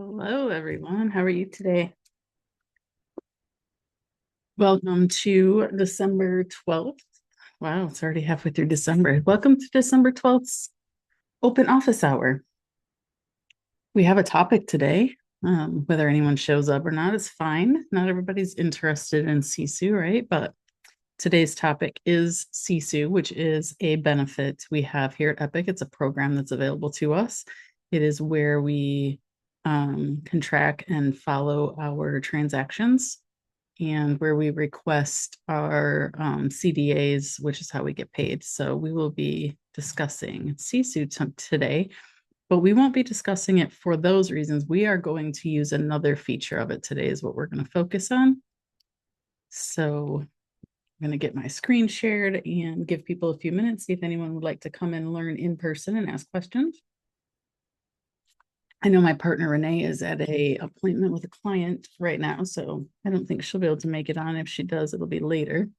Hello, everyone. How are you today? Welcome to December 12th. Wow, it's already halfway through December. Welcome to December 12th's open office hour. We have a topic today. Whether anyone shows up or not is fine. Not everybody's interested in SISU, right? But today's topic is SISU, which is a benefit we have here at Epique. It's a program that's available to us. It is where we can track and follow our transactions and where we request our CDAs, which is how we get paid. So we will be discussing SISU today, but we won't be discussing it for those reasons. We are going to use another feature of it today is what we're going to focus on. So I'm going to get my screen shared and give people a few minutes, see if anyone would like to come and learn in person and ask questions. I know my partner Renee is at a appointment with a client right now, so I don't think she'll be able to make it on. If she does, it'll be later.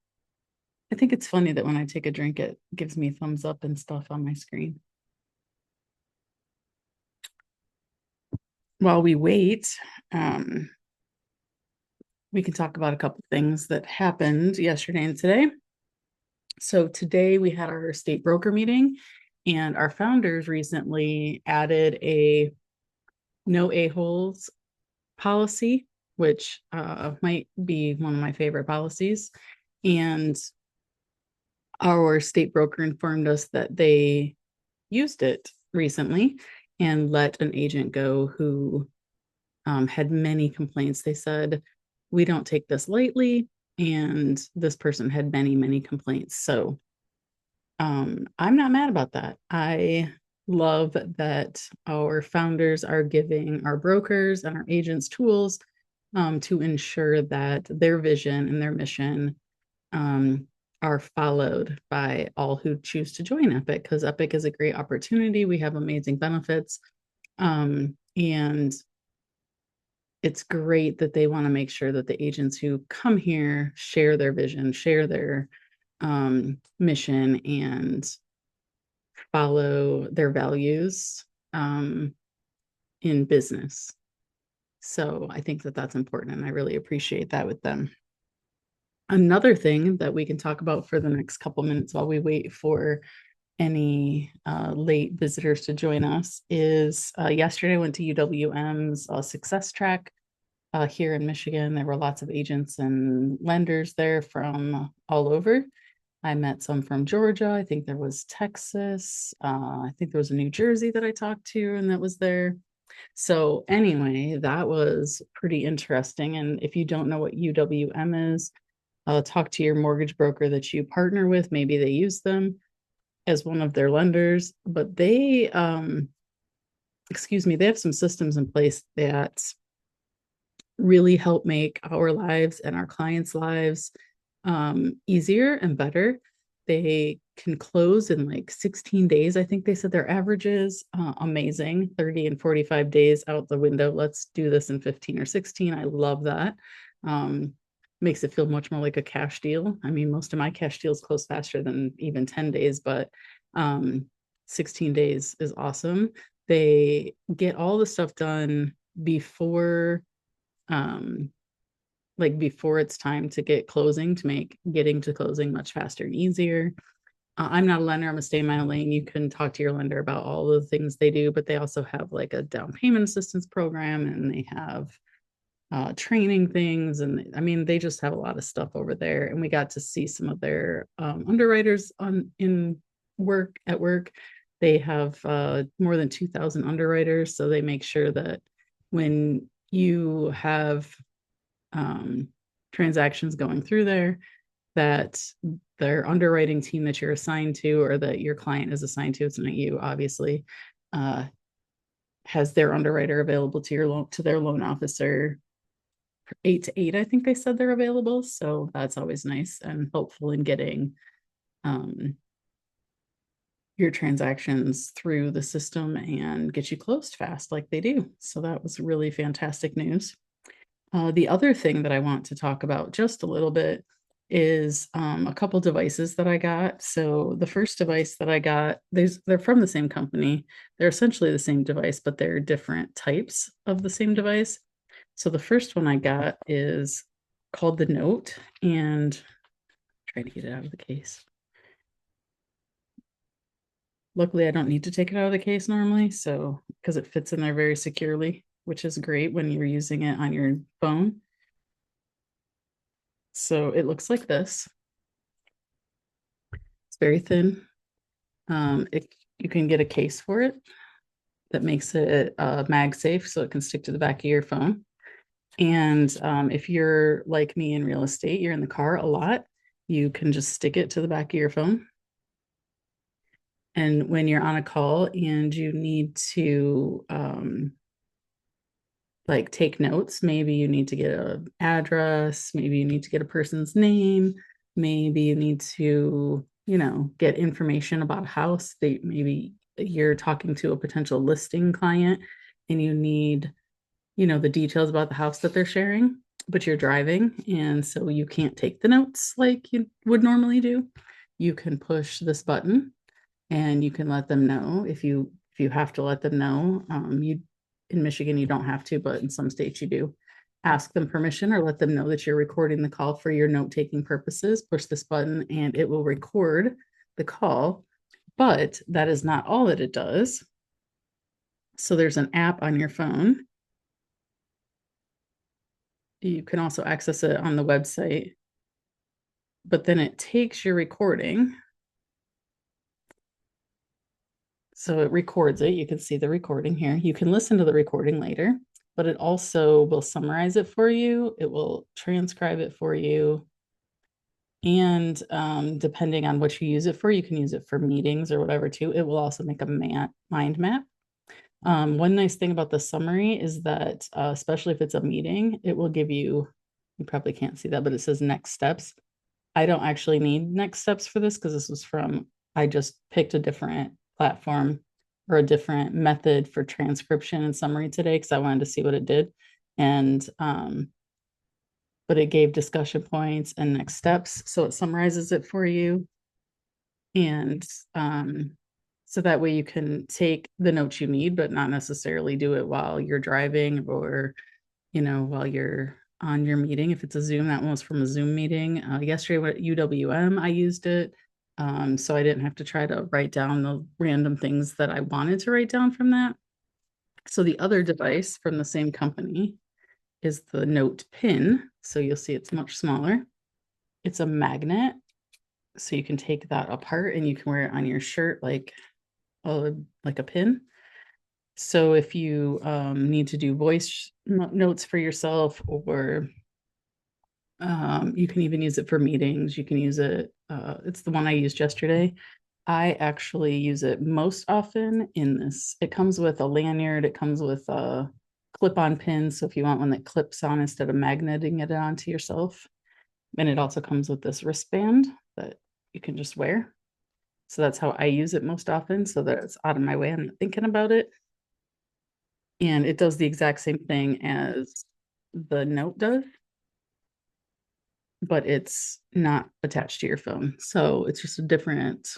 I think it's funny that when I take a drink, it gives me thumbs up and stuff on my screen. While we wait, we can talk about a couple things that happened yesterday and today. So today we had our state broker meeting, and our founders recently added a no a-holes policy, which might be one of my favorite policies. And our state broker informed us that they used it recently and let an agent go who had many complaints. They said, we don't take this lightly. And this person had many, many complaints. So I'm not mad about that. I love that our founders are giving our brokers and our agents tools to ensure that their vision and their mission are followed by all who choose to join Epique, because Epique is a great opportunity. We have amazing benefits. And it's great that they want to make sure that the agents who come here share their vision, share their mission, and follow their values in business. So I think that that's important, and I really appreciate that with them. Another thing that we can talk about for the next couple minutes while we wait for any late visitors to join us is yesterday I went to UWM's success track here in Michigan. There were lots of agents and lenders there from all over. I met some from Georgia. I think there was Texas. I think there was a New Jersey that I talked to and that was there. So anyway, that was pretty interesting. And if you don't know what UWM is, talk to your mortgage broker that you partner with. Maybe they use them as one of their lenders, but they, they have some systems in place that really help make our lives and our clients' lives easier and better. They can close in like 16 days. I think they said their average is amazing. 30 and 45 days out the window. Let's do this in 15 or 16. I love that. Makes it feel much more like a cash deal. I mean, most of my cash deals close faster than even 10 days, but 16 days is awesome. They get all the stuff done before before it's time to get closing, to make getting to closing much faster and easier. I'm not a lender. I'm a stay in my own lane. You can talk to your lender about all the things they do, but they also have like a down payment assistance program, and they have training things. And I mean, they just have a lot of stuff over there. And we got to see some of their underwriters in work at work. They have more than 2,000 underwriters. So they make sure that when you have transactions going through there, that their underwriting team that you're assigned to, or that your client is assigned to, it's not you, obviously, has their underwriter available to their loan officer 8 to 8. I think they said they're available. So that's always nice and helpful in getting your transactions through the system and get you closed fast like they do. So that was really fantastic news. The other thing that I want to talk about just a little bit is a couple devices that I got. So the first device that I got, they're from the same company. They're essentially the same device, but they're different types of the same device. So the first one I got is called the Note, and try to get it out of the case. Luckily, I don't need to take it out of the case normally, so because it fits in there very securely, which is great when you're using it on your phone. So it looks like this. It's very thin. You can get a case for it that makes it mag safe, so it can stick to the back of your phone. And if you're like me in real estate, you're in the car a lot, you can just stick it to the back of your phone. And when you're on a call and you need to like take notes, maybe you need to get an address, maybe you need to get a person's name, maybe you need to, get information about a house. Maybe you're talking to a potential listing client and you need, the details about the house that they're sharing, but you're driving and so you can't take the notes like you would normally do. You can push this button and you can let them know if you have to let them know. You in Michigan you don't have to, but in some states you do. Ask them permission or let them know that you're recording the call for your note-taking purposes. Push this button and it will record the call, but that is not all that it does. So there's an app on your phone. You can also access it on the website, but then it takes your recording. So it records it. You can see the recording here. You can listen to the recording later, but it also will summarize it for you. It will transcribe it for you. And depending on what you use it for, you can use it for meetings or whatever too. It will also make a mind map. One nice thing about the summary is that, especially if it's a meeting, it will give you probably can't see that, but it says next steps. I don't actually need next steps for this because this was I just picked a different platform or a different method for transcription and summary today because I wanted to see what it did. And, but it gave discussion points and next steps. So it summarizes it for you. And, so that way you can take the notes you need, but not necessarily do it while you're driving or, while you're on your meeting. If it's a Zoom, that one was from a Zoom meeting. Yesterday at UWM, I used it. So I didn't have to try to write down the random things that I wanted to write down from that. So the other device from the same company is the Note Pin. So you'll see it's much smaller. It's a magnet. So you can take that apart and you can wear it on your shirt like a pin. So if you need to do voice notes for yourself, or you can even use it for meetings. You can use it. It's the one I used yesterday. I actually use it most often in this. It comes with a lanyard. It comes with a clip-on pin. So if you want one that clips on instead of magneting it onto yourself. And it also comes with this wristband that you can just wear. So that's how I use it most often, so that it's out of my way. I'm not thinking about it. And it does the exact same thing as the Note does, but it's not attached to your phone. So it's just a different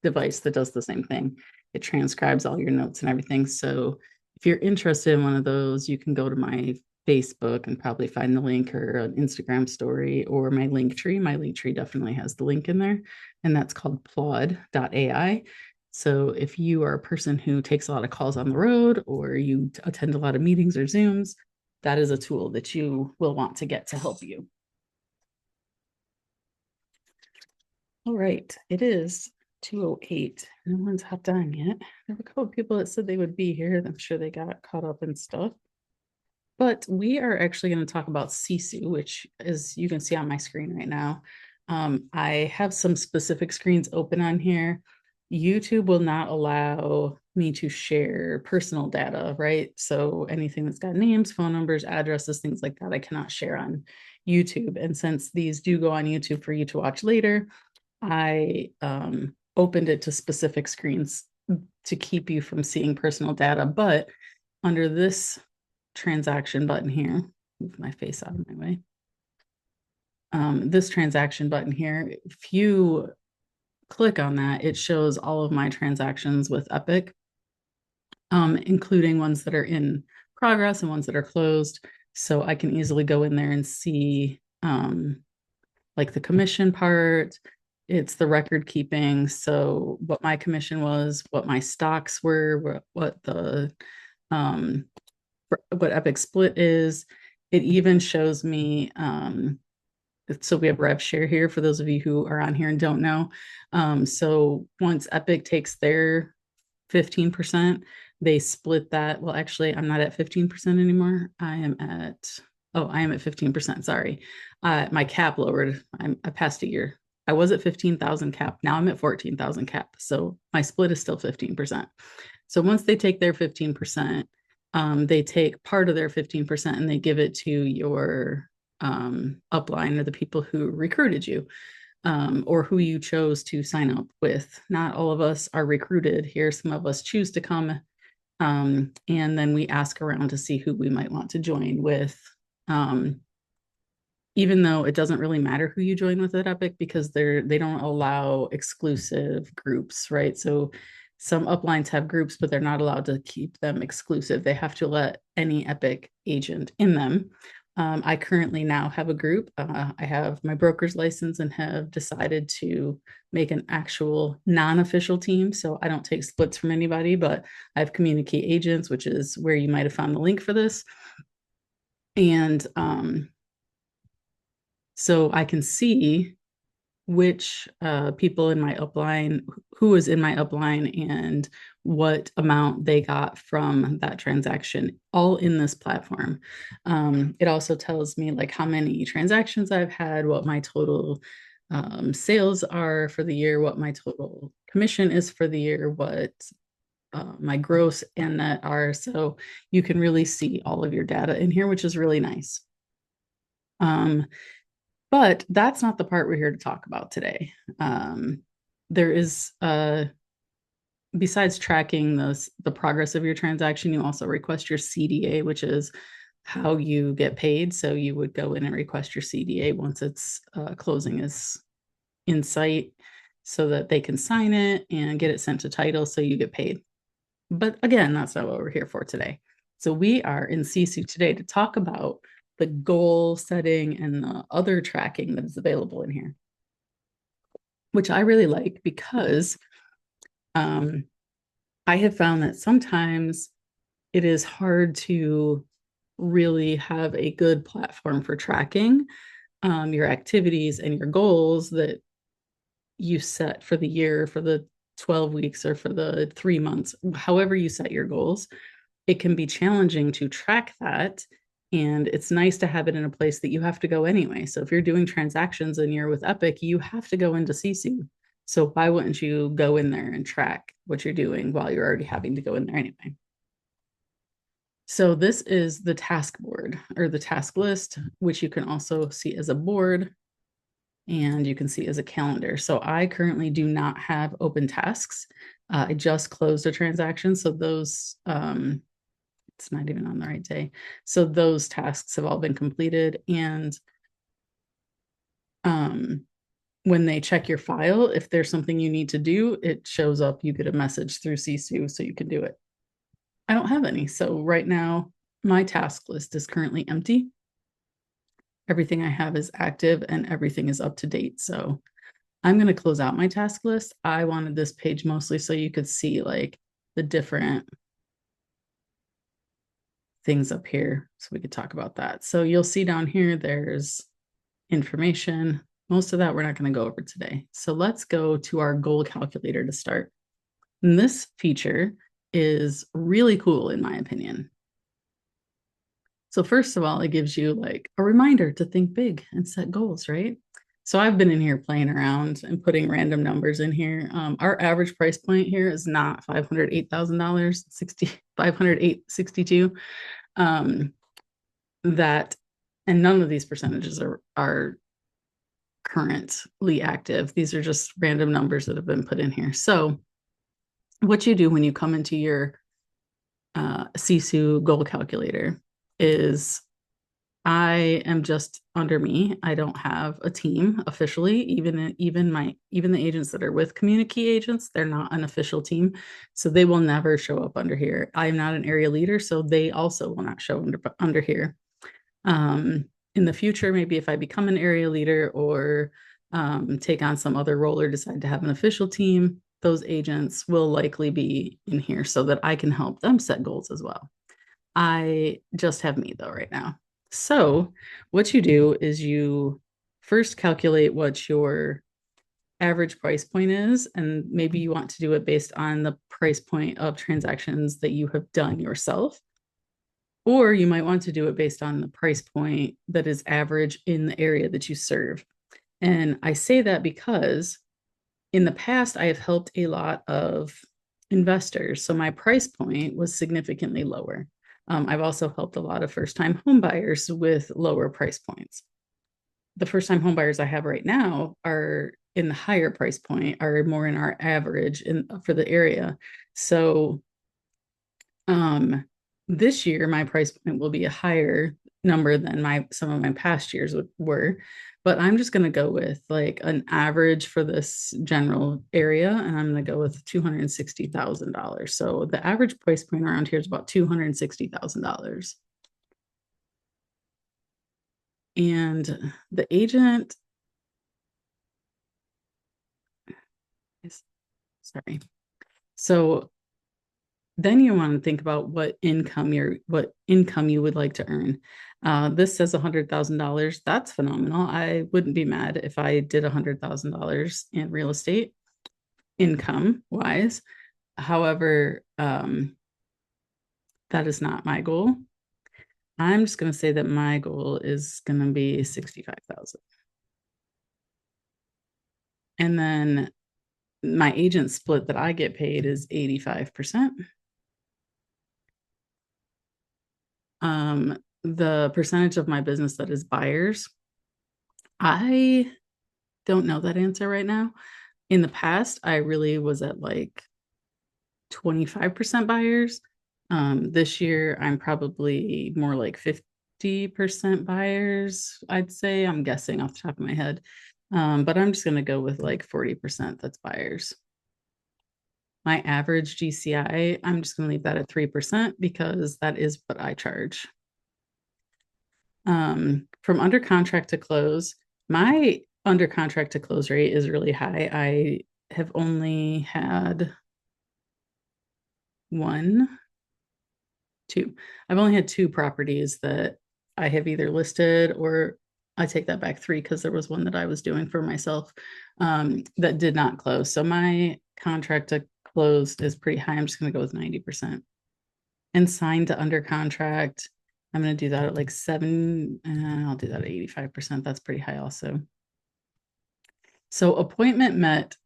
device that does the same thing. It transcribes all your notes and everything. So if you're interested in one of those, you can go to my Facebook and probably find the link, or an Instagram story, or my link tree. My link tree definitely has the link in there, and that's called plod.ai. So if you are a person who takes a lot of calls on the road, or you attend a lot of meetings or Zooms, that is a tool that you will want to get to help you. All right, it is 2:08. No one's hopped on yet. There were a couple of people that said they would be here. I'm sure they got caught up in stuff. But we are actually going to talk about SISU, which, as you can see on my screen right now, I have some specific screens open on here. YouTube will not allow me to share personal data, right? So anything that's got names, phone numbers, addresses, things like that, I cannot share on YouTube. And since these do go on YouTube for you to watch later, I opened it to specific screens to keep you from seeing personal data. But under this transaction button here, move my face out of my way. this transaction button here, if you click on that, it shows all of my transactions with Epique, including ones that are in progress and ones that are closed. So I can easily go in there and see like the commission part. It's the record keeping. So what my commission was, what my stocks were, what the what Epique split is. It even shows me so we have rev share here for those of you who are on here and don't know. So once Epique takes their 15%, they split that. Well, actually, I'm not at 15% anymore. I am at 15%. Sorry. My cap lowered. I passed a year. I was at 15,000 cap. Now I'm at 14,000 cap. So my split is still 15%. So once they take their 15%, they take part of their 15% and they give it to your upline or the people who recruited you, or who you chose to sign up with. Not all of us are recruited here. Some of us choose to come, and then we ask around to see who we might want to join with. Even though it doesn't really matter who you join with at Epique because they don't allow exclusive groups, right? So some uplines have groups, but they're not allowed to keep them exclusive. They have to let any Epique agent in them. I currently now have a group. I have my broker's license and have decided to make an actual non-official team. So I don't take splits from anybody, but I have CommuniKey Agents, which is where you might have found the link for this. And so I can see which people in my upline, who is in my upline, and what amount they got from that transaction, all in this platform. It also tells me like how many transactions I've had, what my total sales are for the year, what my total commission is for the year, what my gross and net are. So you can really see all of your data in here, which is really nice. But that's not the part we're here to talk about today. There is, besides tracking the progress of your transaction, you also request your CDA, which is how you get paid. So you would go in and request your CDA once it's closing is in sight so that they can sign it and get it sent to title so you get paid. But again, that's not what we're here for today. So we are in SISU today to talk about the goal setting and the other tracking that is available in here, which I really like because I have found that sometimes it is hard to really have a good platform for tracking your activities and your goals that you set for the year, for the 12 weeks, or for the 3 months, however you set your goals. It can be challenging to track that. And it's nice to have it in a place that you have to go anyway. So if you're doing transactions and you're with Epique, you have to go into SISU. So why wouldn't you go in there and track what you're doing while you're already having to go in there anyway? So this is the task board or the task list, which you can also see as a board and you can see as a calendar. So I currently do not have open tasks. I just closed a transaction. So those, it's not even on the right day. So those tasks have all been completed. And when they check your file, if there's something you need to do, it shows up. You get a message through SISU so you can do it. I don't have any. So right now, my task list is currently empty. Everything I have is active and everything is up to date. So I'm going to close out my task list. I wanted this page mostly so you could see like the different things up here so we could talk about that. So you'll see down here, there's information. Most of that we're not going to go over today. So let's go to our goal calculator to start. And this feature is really cool in my opinion. So first of all, it gives you like a reminder to think big and set goals, right? So I've been in here playing around and putting random numbers in here. Our average price point here is not $508,000, 508.62. That, and none of these percentages are currently active. These are just random numbers that have been put in here. So what you do when you come into your SISU goal calculator is I am just under me. I don't have a team officially. Even the agents that are with CommuniKey Agents, they're not an official team, so they will never show up under here. I am not an area leader, so they also will not show under here. In the future, maybe if I become an area leader or take on some other role or decide to have an official team, those agents will likely be in here so that I can help them set goals as well. I just have me though right now. So, what you do is you first calculate what your average price point is, and maybe you want to do it based on the price point of transactions that you have done yourself. Or you might want to do it based on the price point that is average in the area that you serve. And I say that because in the past, I have helped a lot of investors. So my price point was significantly lower. I've also helped a lot of first-time home buyers with lower price points. The first-time home buyers I have right now are in the higher price point, are more in our average for the area. So this year, my price point will be a higher number than some of my past years were. But I'm just going to go with like an average for this general area, and I'm going to go with $260,000. So the average price point around here is about $260,000. And the agent, sorry. So then you want to think about what income you would like to earn. This says $100,000. That's phenomenal. I wouldn't be mad if I did $100,000 in real estate income wise. However, that is not my goal. I'm just going to say that my goal is going to be 65,000. And then my agent split that I get paid is 85%. The percentage of my business that is buyers, I don't know that answer right now. In the past, I really was at like 25% buyers. This year, I'm probably more like 50% buyers, I'd say. I'm guessing off the top of my head. But I'm just going to go with like 40% that's buyers. My average GCI, I'm just going to leave that at 3% because that is what I charge. From under contract to close, my under contract to close rate is really high. I have only had two. I've only had two properties that I have either listed, or I take that back, three, because there was one that I was doing for myself that did not close. So my contract to close is pretty high. I'm just going to go with 90%. And signed to under contract, I'm going to do that at like 7. I'll do that at 85%. That's pretty high also. So appointment met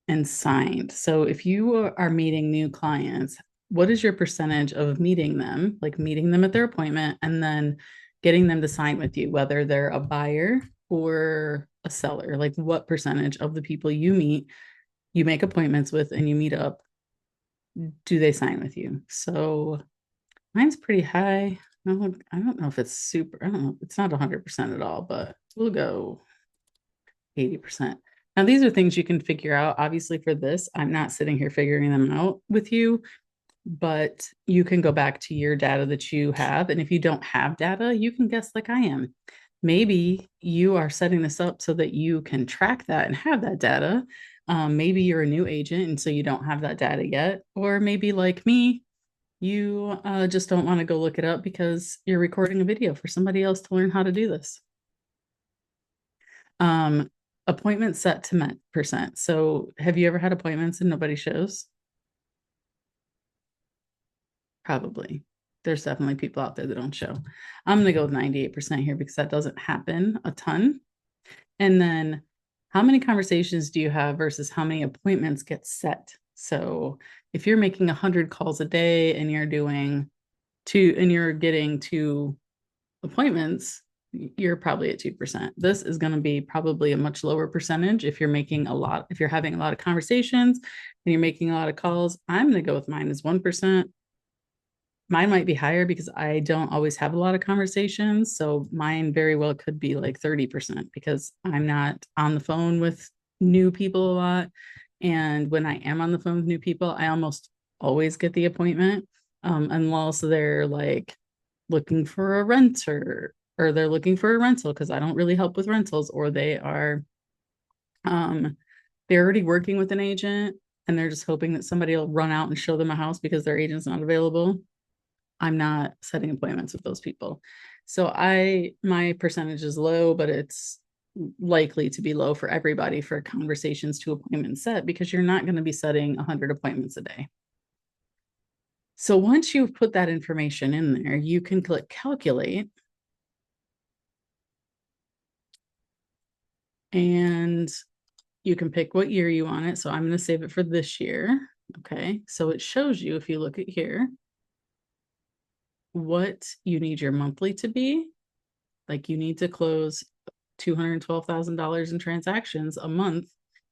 and signed. So if you are meeting new clients, what is your percentage of meeting them, like meeting them at their appointment and then getting them to sign with you, whether they're a buyer or a seller? Like what percentage of the people you meet, you make appointments with and you meet up, do they sign with you? So mine's pretty high. I don't know if it's super, I don't know. It's not 100% at all, but we'll go 80%. Now, these are things you can figure out. Obviously, for this, I'm not sitting here figuring them out with you, but you can go back to your data that you have. And if you don't have data, you can guess like I am. Maybe you are setting this up so that you can track that and have that data. Maybe you're a new agent and so you don't have that data yet. Or maybe like me, you just don't want to go look it up because you're recording a video for somebody else to learn how to do this. Appointment set to met percent. So have you ever had appointments and nobody shows? Probably. There's definitely people out there that don't show. I'm going to go with 98% here because that doesn't happen a ton. And then how many conversations do you have versus how many appointments get set? So if you're making 100 calls a day and you're getting 2 appointments, you're probably at 2%. This is going to be probably a much lower percentage if you're having a lot of conversations and you're making a lot of calls. I'm going to go with mine as 1%. mine might be higher because I don't always have a lot of conversations. So mine very well could be like 30% because I'm not on the phone with new people a lot. And when I am on the phone with new people, I almost always get the appointment, unless they're like looking for a renter or they're looking for a rental because I don't really help with rentals, or um, they're already working with an agent and they're just hoping that somebody will run out and show them a house because their agent's not available. I'm not setting appointments with those people. So my percentage is low, but it's likely to be low for everybody for conversations to appointment set because you're not going to be setting 100 appointments a day. So once you've put that information in there, you can click calculate and you can pick what year you want it. So I'm going to save it for this year. Okay. So it shows you, if you look at here, what you need your monthly to be. Like you need to close $212,000 in transactions a month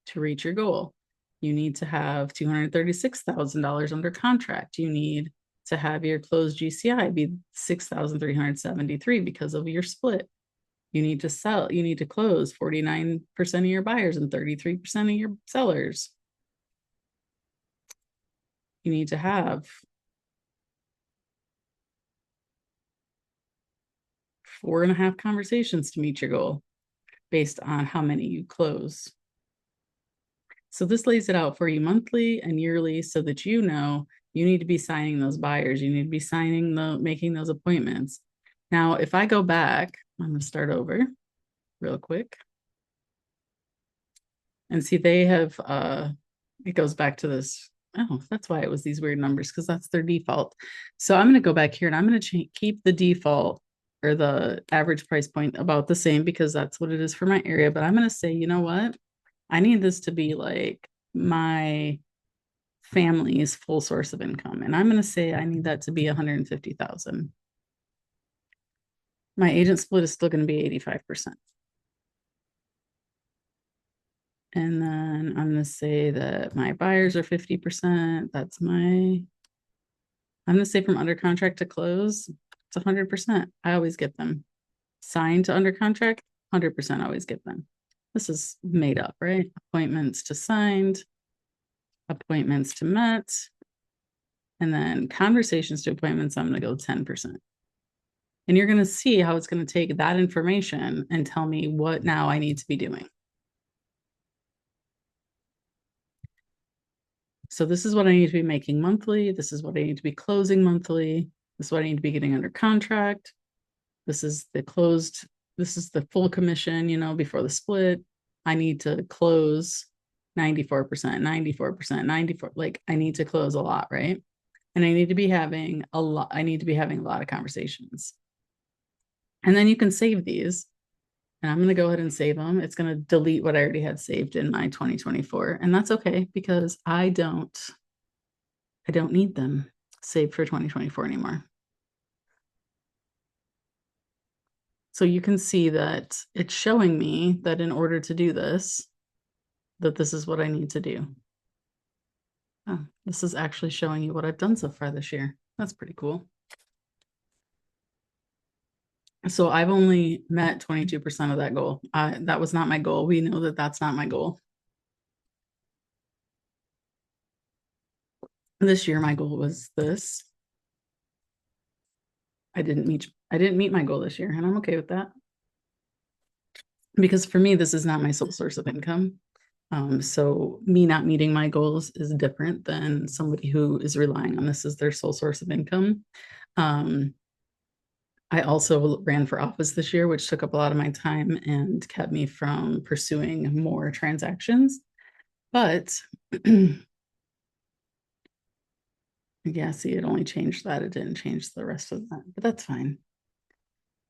to reach your goal. You need to have $236,000 under contract. You need to have your closed GCI be 6,373 because of your split. You need to sell, you need to close 49% of your buyers and 33% of your sellers. You need to have 4.5 conversations to meet your goal based on how many you close. So this lays it out for you monthly and yearly so that you know you need to be signing those buyers. You need to be making those appointments. Now, if I go back, I'm going to start over real quick and see they have, it goes back to this. Oh, that's why it was these weird numbers because that's their default. So I'm going to go back here and I'm going to keep the default or the average price point about the same because that's what it is for my area. But I'm going to say, you know what? I need this to be like my family's full source of income. And I'm going to say I need that to be 150,000. My agent split is still going to be 85%. And then I'm going to say that my buyers are 50%. I'm going to say from under contract to close, it's 100%. I always get them. Signed to under contract, 100% always get them. This is made up, right? Appointments to signed, appointments to met, and then conversations to appointments, I'm going to go 10%. And you're going to see how it's going to take that information and tell me what now I need to be doing. So this is what I need to be making monthly. This is what I need to be closing monthly. This is what I need to be getting under contract. This is the full commission, before the split. I need to close 94%, 94%. Like I need to close a lot, right? And I need to be having a lot of conversations. And then you can save these. And I'm going to go ahead and save them. It's going to delete what I already had saved in my 2024. And that's okay because I don't need them saved for 2024 anymore. So you can see that it's showing me that in order to do this, that this is what I need to do. Oh, this is actually showing you what I've done so far this year. That's pretty cool. So I've only met 22% of that goal. That was not my goal. We know that that's not my goal. This year, my goal was this. I didn't meet my goal this year, and I'm okay with that. Because for me, this is not my sole source of income. So me not meeting my goals is different than somebody who is relying on this as their sole source of income. I also ran for office this year, which took up a lot of my time and kept me from pursuing more transactions. But yeah, see, it only changed that. It didn't change the rest of that, but that's fine.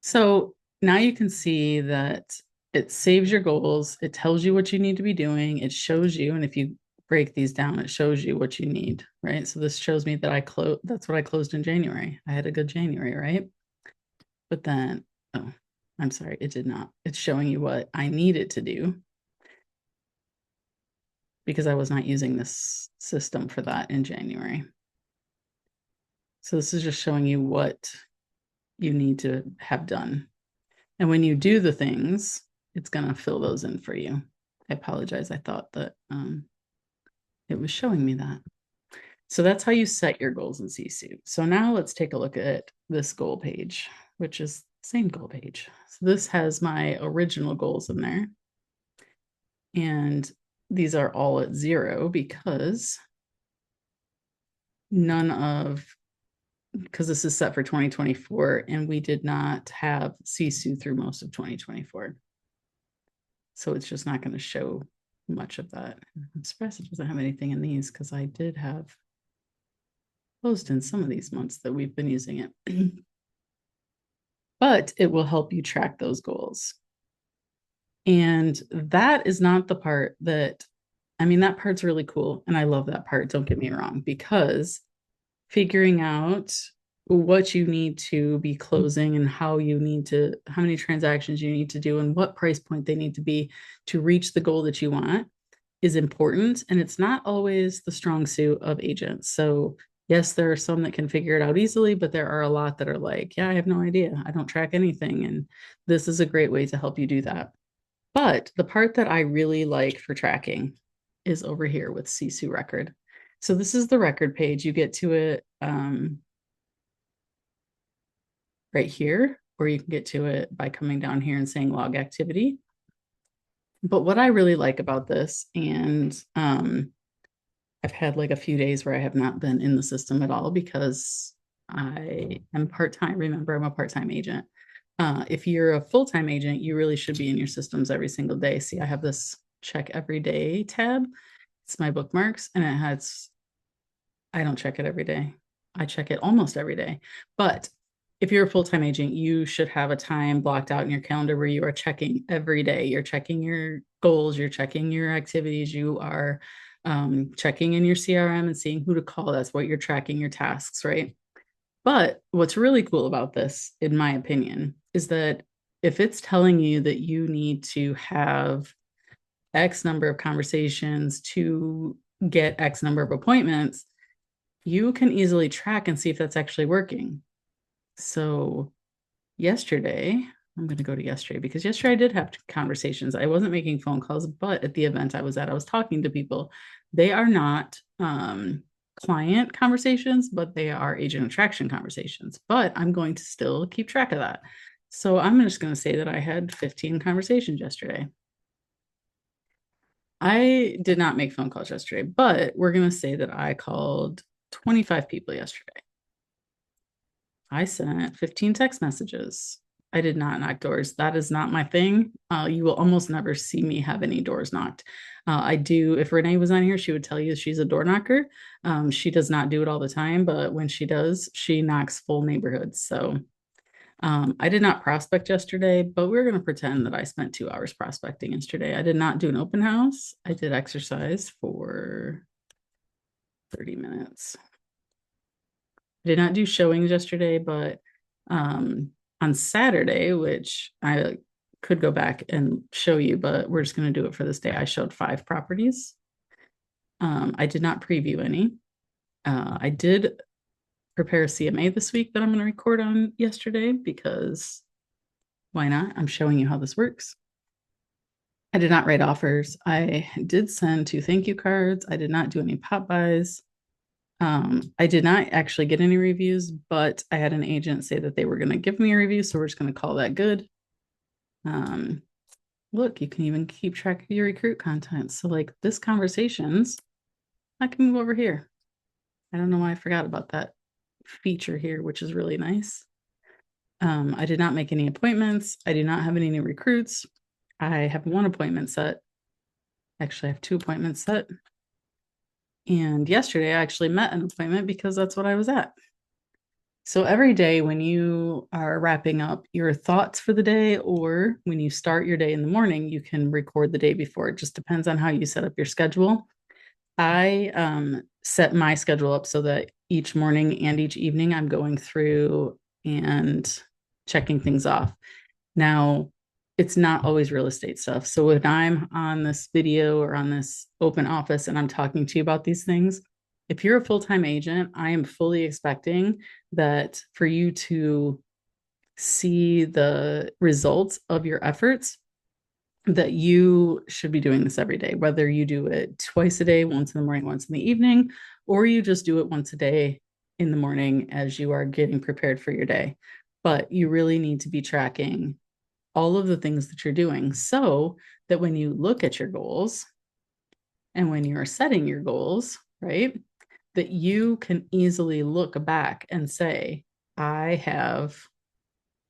So now you can see that it saves your goals. It tells you what you need to be doing. It shows you, and if you break these down, it shows you what you need, right? So this shows me that that's what I closed in January. I had a good January, right? But then, oh, I'm sorry, it did not. It's showing you what I needed to do because I was not using this system for that in January. So this is just showing you what you need to have done. And when you do the things, it's going to fill those in for you. I apologize. I thought that it was showing me that. So that's how you set your goals in SISU. So now let's take a look at this goal page, which is the same goal page. So this has my original goals in there. And these are all at 0 because because this is set for 2024 and we did not have SISU through most of 2024. So it's just not going to show much of that. I'm surprised it doesn't have anything in these because I did have closed in some of these months that we've been using it. But it will help you track those goals. And that is not the part that, that part's really cool. And I love that part. Don't get me wrong, because figuring out what you need to be closing and how many transactions you need to do and what price point they need to be to reach the goal that you want is important. And it's not always the strong suit of agents. So yes, there are some that can figure it out easily, but there are a lot that are like, yeah, I have no idea. I don't track anything. And this is a great way to help you do that. But the part that I really like for tracking is over here with SISU record. So this is the record page. You get to it right here, or you can get to it by coming down here and saying log activity. But what I really like about this, and I've had like a few days where I have not been in the system at all because I am part-time. Remember, I'm a part-time agent. If you're a full-time agent, you really should be in your systems every single day. See, I have this check every day tab. It's my bookmarks, and I don't check it every day. I check it almost every day. But if you're a full-time agent, you should have a time blocked out in your calendar where you are checking every day. You're checking your goals, you're checking your activities, you are checking in your CRM and seeing who to call. That's what you're tracking your tasks, right? But what's really cool about this, in my opinion, is that if it's telling you that you need to have X number of conversations to get X number of appointments, you can easily track and see if that's actually working. So yesterday, I'm going to go to yesterday because yesterday I did have conversations. I wasn't making phone calls, but at the event I was at, I was talking to people. They are not client conversations, but they are agent attraction conversations. But I'm going to still keep track of that. So I'm just going to say that I had 15 conversations yesterday. I did not make phone calls yesterday, but we're going to say that I called 25 people yesterday. I sent 15 text messages. I did not knock doors. That is not my thing. You will almost never see me have any doors knocked. I do, if Renee was on here, she would tell you she's a door knocker. She does not do it all the time, but when she does, she knocks full neighborhoods. So I did not prospect yesterday, but we're going to pretend that I spent 2 hours prospecting yesterday. I did not do an open house. I did exercise for 30 minutes. I did not do showings yesterday, but on Saturday, which I could go back and show you, but we're just going to do it for this day. I showed 5 properties. I did not preview any. I did prepare a CMA this week that I'm going to record on yesterday because why not? I'm showing you how this works. I did not write offers. I did send 2 thank you cards. I did not do any pop buys. I did not actually get any reviews, but I had an agent say that they were going to give me a review, so we're just going to call that good. Look, you can even keep track of your recruit content. So like this conversations, I can move over here. I don't know why I forgot about that feature here, which is really nice. I did not make any appointments. I do not have any new recruits. I have 1 appointment set. Actually, I have 2 appointments set. And yesterday I actually met an appointment because that's what I was at. So every day when you are wrapping up your thoughts for the day, or when you start your day in the morning, you can record the day before. It just depends on how you set up your schedule. I set my schedule up so that each morning and each evening I'm going through and checking things off. Now, it's not always real estate stuff. So when I'm on this video or on this open office and I'm talking to you about these things, If you're a full-time agent, I am fully expecting that for you to see the results of your efforts, that you should be doing this every day, whether you do it twice a day, once in the morning, once in the evening, or you just do it once a day in the morning as you are getting prepared for your day. But you really need to be tracking all of the things that you're doing so that when you look at your goals and when you're setting your goals, right, that you can easily look back and say, I have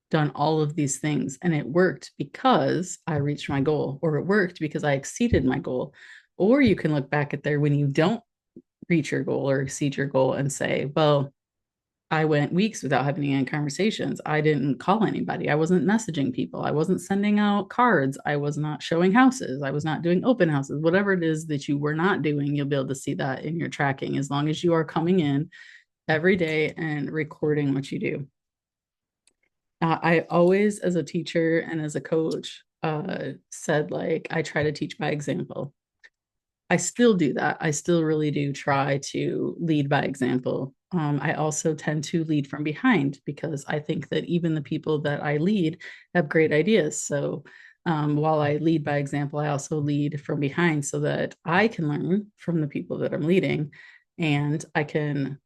done all of these things and it worked because I reached my goal, or it worked because I exceeded my goal. Or you can look back at there when you don't reach your goal or exceed your goal and say, well, I went weeks without having any conversations. I didn't call anybody. I wasn't messaging people. I wasn't sending out cards. I was not showing houses. I was not doing open houses. Whatever it is that you were not doing, you'll be able to see that in your tracking as long as you are coming in every day and recording what you do. I always, as a teacher and as a coach, said, like, I try to teach by example. I still do that. I still really do try to lead by example. I also tend to lead from behind because I think that even the people that I lead have great ideas. So while I lead by example, I also lead from behind so that I can learn from the people that I'm leading, and I can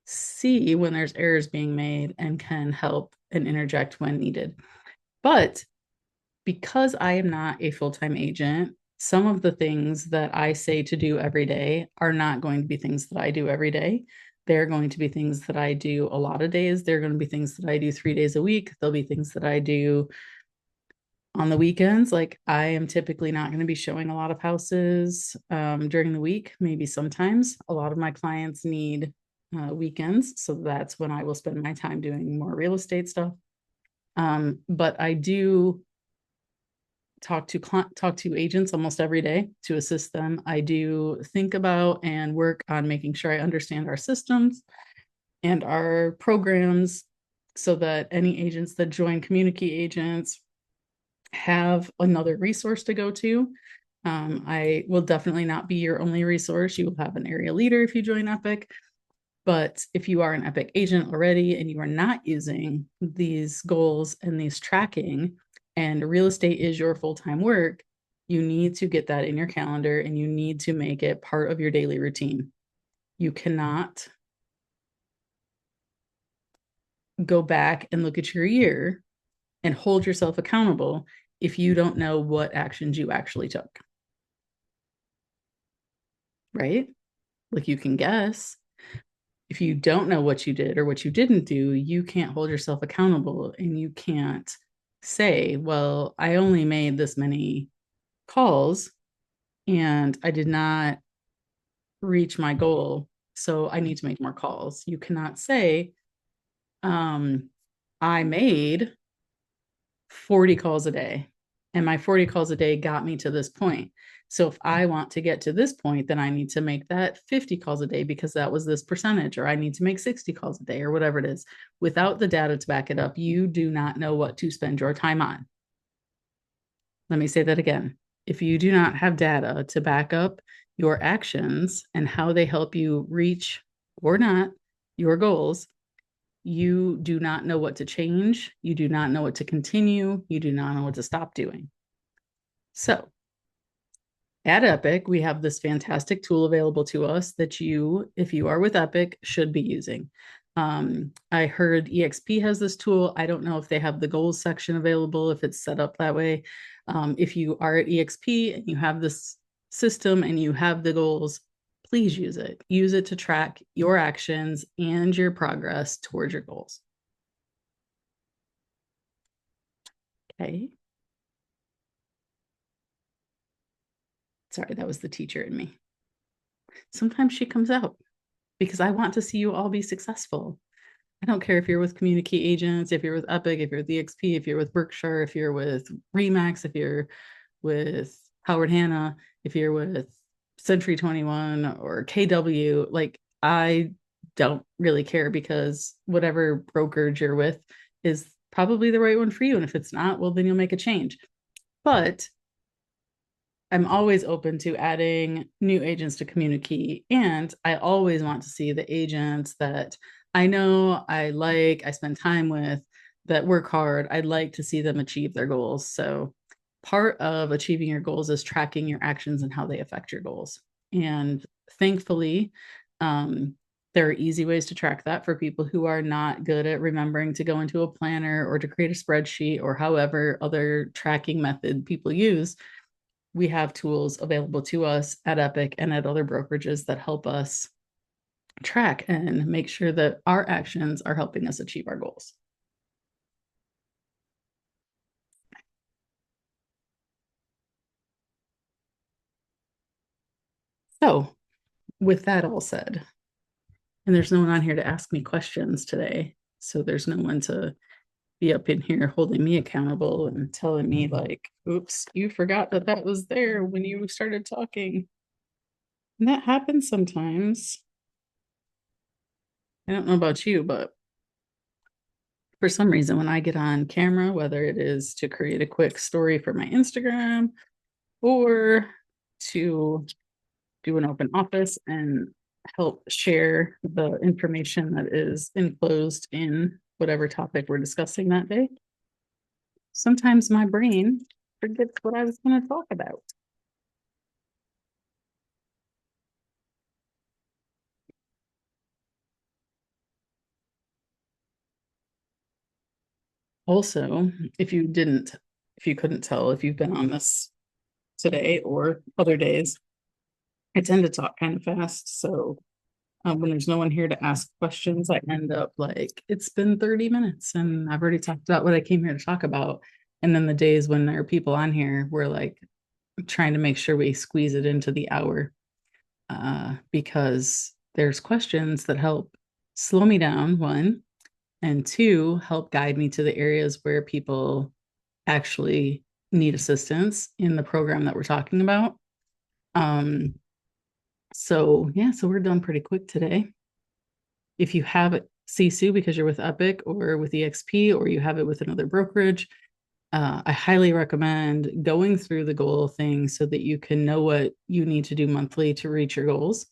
see when there's errors being made and can help and interject when needed. But because I am not a full-time agent, some of the things that I say to do every day are not going to be things that I do every day. They're going to be things that I do a lot of days. They're going to be things that I do 3 days a week. There'll be things that I do on the weekends. Like, I am typically not going to be showing a lot of houses during the week. Maybe sometimes a lot of my clients need weekends. So that's when I will spend my time doing more real estate stuff. But I do talk to agents almost every day to assist them. I do think about and work on making sure I understand our systems and our programs so that any agents that join CommuniKey Agents have another resource to go to. I will definitely not be your only resource. You will have an area leader if you join Epique. But if you are an Epique agent already and you are not using these goals and these tracking, and real estate is your full-time work, you need to get that in your calendar and you need to make it part of your daily routine. You cannot go back and look at your year and hold yourself accountable if you don't know what actions you actually took. Right? Like, you can guess. If you don't know what you did or what you didn't do, you can't hold yourself accountable, and you can't say, well, I only made this many calls and I did not reach my goal, so I need to make more calls. You cannot say, I made 40 calls a day and my 40 calls a day got me to this point. So if I want to get to this point, then I need to make that 50 calls a day because that was this percentage, or I need to make 60 calls a day, or whatever it is. Without the data to back it up, you do not know what to spend your time on. Let me say that again. If you do not have data to back up your actions and how they help you reach or not your goals, you do not know what to change. You do not know what to continue. You do not know what to stop doing. So at Epique, we have this fantastic tool available to us that you, if you are with Epique, should be using. I heard EXP has this tool. I don't know if they have the goals section available, if it's set up that way. If you are at EXP and you have this system and you have the goals, please use it. Use it to track your actions and your progress towards your goals. Okay. Sorry, that was the teacher in me. Sometimes she comes out because I want to see you all be successful. I don't care if you're with CommuniKey Agents, if you're with Epique, if you're with EXP, if you're with Berkshire, if you're with Remax, if you're with Howard Hanna, if you're with Century 21 or KW, like, I don't really care, because whatever brokerage you're with is probably the right one for you. And if it's not, well, then you'll make a change. But I'm always open to adding new agents to CommuniKey, and I always want to see the agents that I know, I spend time with, that work hard. I'd like to see them achieve their goals. So part of achieving your goals is tracking your actions and how they affect your goals. And thankfully, um, there are easy ways to track that for people who are not good at remembering to go into a planner or to create a spreadsheet or however other tracking method people use. We have tools available to us at Epique and at other brokerages that help us track and make sure that our actions are helping us achieve our goals. So, with that all said, and there's no one on here to ask me questions today, so there's no one to be up in here holding me accountable and telling me, like, oops, you forgot that that was there when you started talking. And that happens sometimes. I don't know about you, but for some reason, when I get on camera, whether it is to create a quick story for my Instagram or to do an open office and help share the information that is enclosed in whatever topic we're discussing that day, sometimes my brain forgets what I was going to talk about. Also, if you couldn't tell, if you've been on this today or other days, I tend to talk kind of fast. So when there's no one here to ask questions, I end up like, it's been 30 minutes and I've already talked about what I came here to talk about. And then the days when there are people on here, we're like trying to make sure we squeeze it into the hour because there's questions that help slow me down, one, and two, help guide me to the areas where people actually need assistance in the program that we're talking about. Um, so yeah, so we're done pretty quick today. If you have SISU because you're with Epique or with EXP or you have it with another brokerage, I highly recommend going through the goal thing so that you can know what you need to do monthly to reach your goals.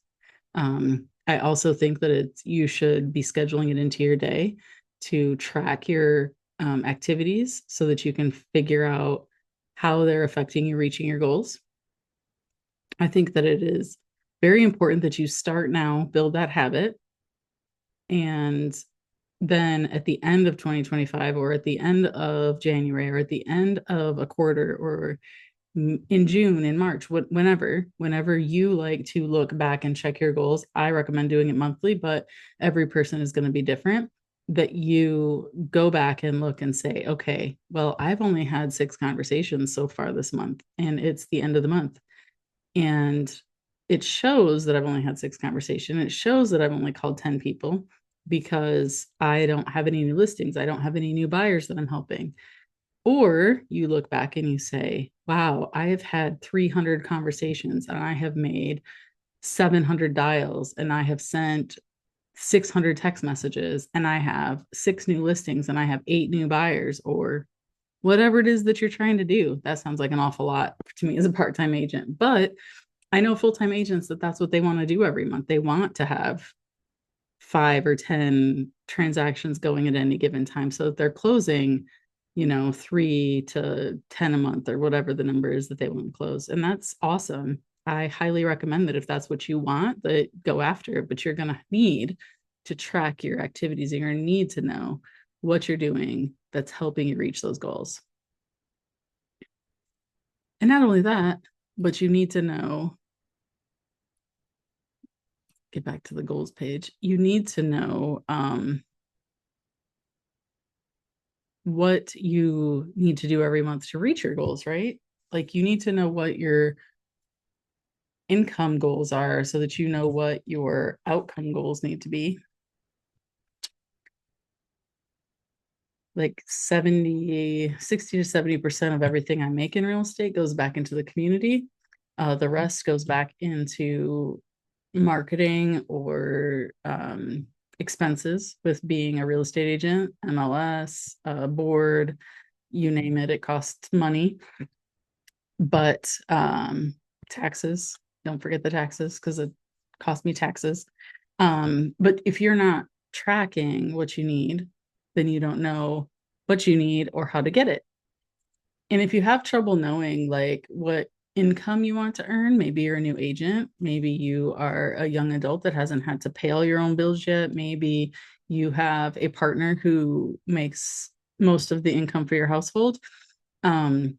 I also think that you should be scheduling it into your day to track your activities so that you can figure out how they're affecting you reaching your goals. I think that it is very important that you start now, build that habit, and then at the end of 2025 or at the end of January or at the end of a quarter or in June, in March, whenever you like to look back and check your goals, I recommend doing it monthly, but every person is going to be different. That you go back and look and say, okay, well, I've only had 6 conversations so far this month, and it's the end of the month. And it shows that I've only had 6 conversations. It shows that I've only called 10 people because I don't have any new listings. I don't have any new buyers that I'm helping. Or you look back and you say, wow, I have had 300 conversations and I have made 700 dials and I have sent 600 text messages and I have 6 new listings and I have 8 new buyers, or whatever it is that you're trying to do. That sounds like an awful lot to me as a part-time agent, but I know full-time agents that's what they want to do every month. They want to have 5 or 10 transactions going at any given time so that they're closing 3 to 10 a month or whatever the number is that they want to close. And that's awesome. I highly recommend that if that's what you want, that go after it, but you're going to need to track your activities. You're going to need to know what you're doing that's helping you reach those goals. And not only that, but you need to know, get back to the goals page, you need to know what you need to do every month to reach your goals, right? Like you need to know what your income goals are so that you know what your outcome goals need to be. Like 60 to 70% of everything I make in real estate goes back into the community. The rest goes back into marketing or expenses with being a real estate agent, MLS, board, you name it, it costs money. But taxes, don't forget the taxes because it cost me taxes. But if you're not tracking what you need, then you don't know what you need or how to get it. And if you have trouble knowing like what income you want to earn, maybe you're a new agent, maybe you are a young adult that hasn't had to pay all your own bills yet, maybe you have a partner who makes most of the income for your household. Um,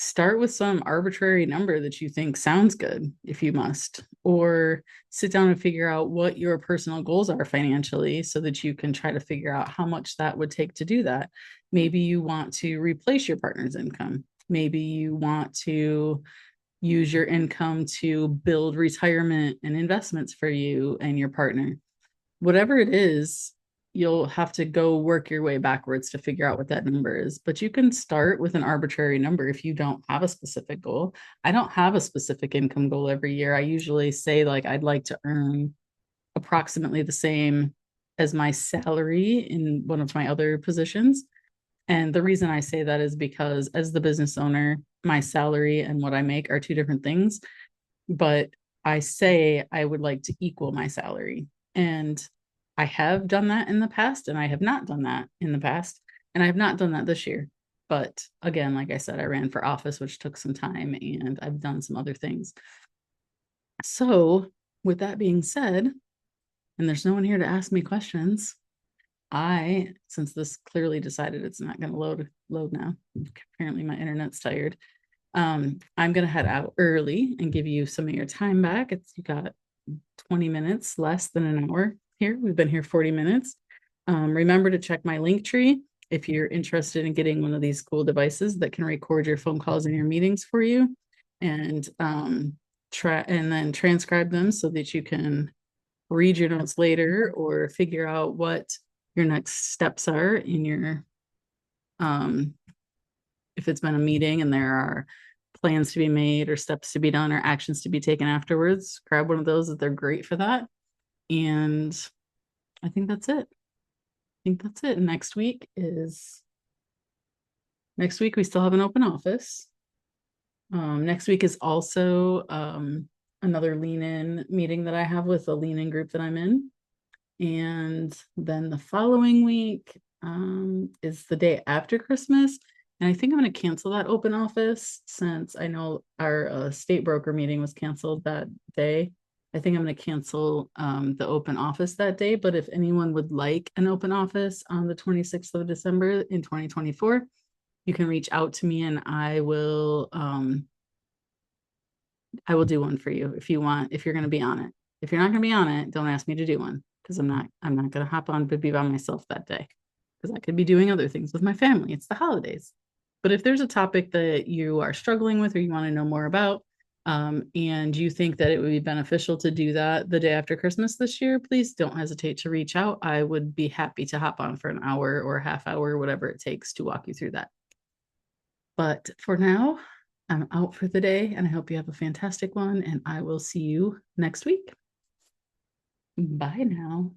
Start with some arbitrary number that you think sounds good if you must, or sit down and figure out what your personal goals are financially so that you can try to figure out how much that would take to do that. Maybe you want to replace your partner's income. Maybe you want to use your income to build retirement and investments for you and your partner. Whatever it is, you'll have to go work your way backwards to figure out what that number is. But you can start with an arbitrary number if you don't have a specific goal. I don't have a specific income goal every year. I usually say, like, I'd like to earn approximately the same as my salary in one of my other positions. And the reason I say that is because as the business owner, my salary and what I make are two different things. But I say I would like to equal my salary. And I have done that in the past, and I have not done that in the past, and I have not done that this year. But again, like I said, I ran for office, which took some time, and I've done some other things. So, with that being said, and there's no one here to ask me questions, since this clearly decided it's not going to load now, apparently my internet's tired. I'm gonna head out early and give you some of your time back. You got 20 minutes, less than an hour here. We've been here 40 minutes. Remember to check my link tree if you're interested in getting one of these cool devices that can record your phone calls and your meetings for you, and then transcribe them so that you can read your notes later or figure out what your next steps are in your if it's been a meeting and there are plans to be made or steps to be done or actions to be taken afterwards, grab one of those. They're great for that. And I think that's it. Next week we still have an open office. Next week is also another lean in meeting that I have with a lean in group that I'm in. And then the following week is the day after Christmas. And I think I'm going to cancel that open office since I know our state broker meeting was canceled that day. I think I'm going to cancel the open office that day. But if anyone would like an open office on the 26th of December in 2024, you can reach out to me and I will do one for you if you want, if you're going to be on it. If you're not going to be on it, don't ask me to do one because I'm not going to hop on to be by myself that day because I could be doing other things with my family. It's the holidays. But if there's a topic that you are struggling with or you want to know more about, and you think that it would be beneficial to do that the day after Christmas this year, please don't hesitate to reach out. I would be happy to hop on for an hour or a half hour, whatever it takes to walk you through that. But for now, I'm out for the day and I hope you have a fantastic one and I will see you next week. Bye now.